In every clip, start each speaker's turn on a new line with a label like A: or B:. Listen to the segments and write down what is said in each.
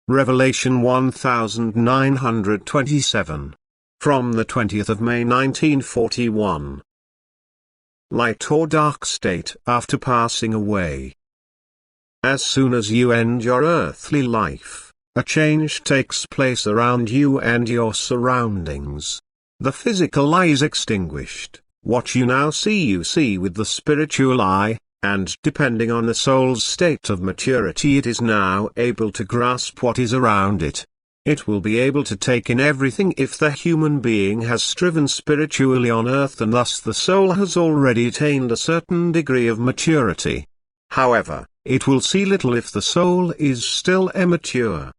A: Revelation 1927. From the 20th of May 1941. Light or dark state after passing away. As soon as you end your earthly life, a change takes place around you and your surroundings. The physical eye is extinguished. What you now see you see with the spiritual eye, and depending on the soul's state of maturity it is now able to grasp what is around it. It will be able to take in everything if the human being has striven spiritually on earth, and thus the soul has already attained a certain degree of maturity. However, it will see little if the soul is still immature.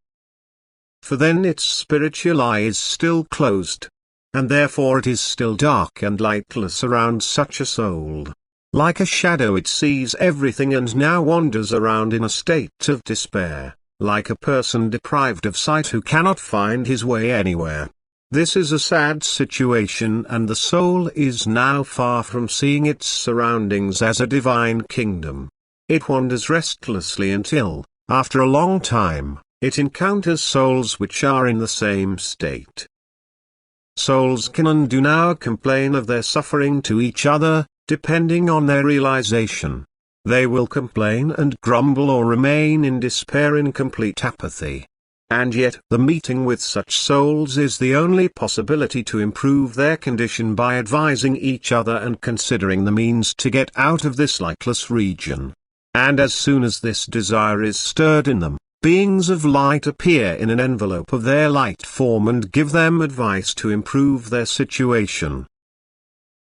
A: For then its spiritual eye is still closed. And therefore it is still dark and lightless around such a soul. Like a shadow it sees everything and now wanders around in a state of despair, like a person deprived of sight who cannot find his way anywhere. This is a sad situation, and the soul is now far from seeing its surroundings as a divine kingdom. It wanders restlessly until, after a long time, it encounters souls which are in the same state. Souls can and do now complain of their suffering to each other, depending on their realization. They will complain and grumble or remain in despair in complete apathy. And yet the meeting with such souls is the only possibility to improve their condition by advising each other and considering the means to get out of this lightless region. And as soon as this desire is stirred in them, beings of light appear in an envelope of their light form and give them advice to improve their situation.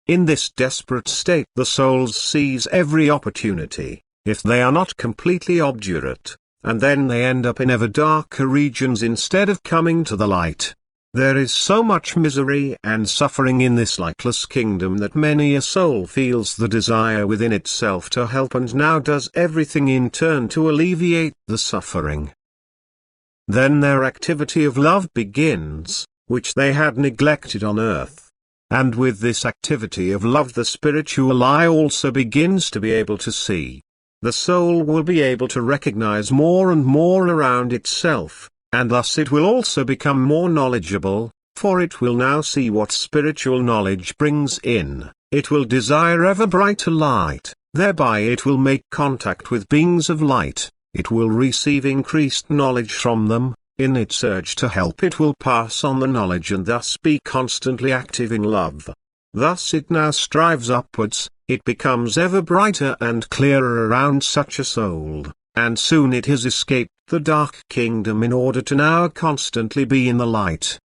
A: In this desperate state the soul seize every opportunity, if they are not completely obdurate, and then they end up in ever darker regions instead of coming to the light. There is so much misery and suffering in this lightless kingdom that many a soul feels the desire within itself to help and now does everything in turn to alleviate the suffering. Then their activity of love begins, which they had neglected on earth. And with this activity of love the spiritual eye also begins to be able to see. The soul will be able to recognize more and more around itself, and thus it will also become more knowledgeable, for it will now see what spiritual knowledge brings in. It will desire ever brighter light, thereby it will make contact with beings of light, it will receive increased knowledge from them. In its urge to help it will pass on the knowledge and thus be constantly active in love. Thus it now strives upwards, it becomes ever brighter and clearer around such a soul, and soon it has escaped the dark kingdom in order to now constantly be in the light.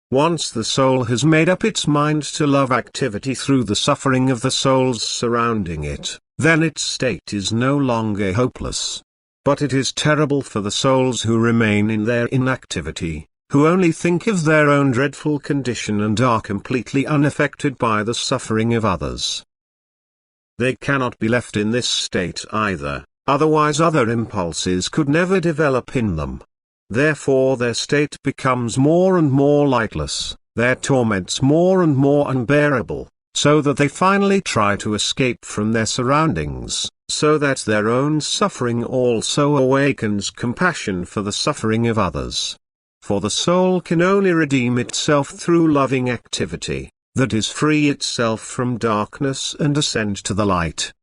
A: Once the soul has made up its mind to love activity through the suffering of the souls surrounding it, then its state is no longer hopeless. But it is terrible for the souls who remain in their inactivity, who only think of their own dreadful condition and are completely unaffected by the suffering of others. They cannot be left in this state either, otherwise other impulses could never develop in them. Therefore their state becomes more and more lightless, their torments more and more unbearable, so that they finally try to escape from their surroundings, so that their own suffering also awakens compassion for the suffering of others. For the soul can only redeem itself through loving activity, that is free itself from darkness and ascend to the light.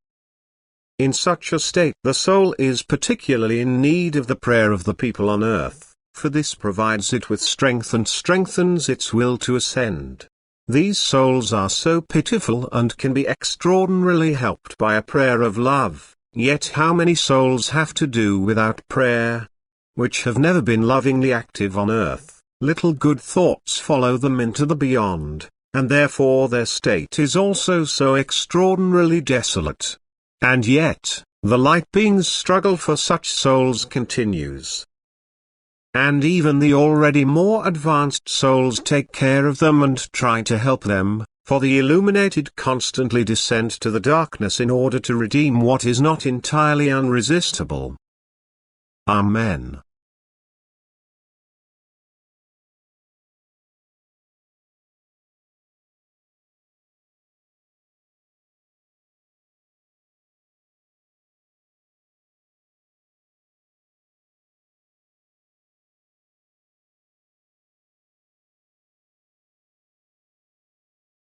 A: In such a state the soul is particularly in need of the prayer of the people on earth, for this provides it with strength and strengthens its will to ascend. These souls are so pitiful and can be extraordinarily helped by a prayer of love, yet how many souls have to do without prayer, which have never been lovingly active on earth? Little good thoughts follow them into the beyond, and therefore their state is also so extraordinarily desolate. And yet, the light being's struggle for such souls continues. And even the already more advanced souls take care of them and try to help them, for the illuminated constantly descend to the darkness in order to redeem what is not entirely unresistible. Amen.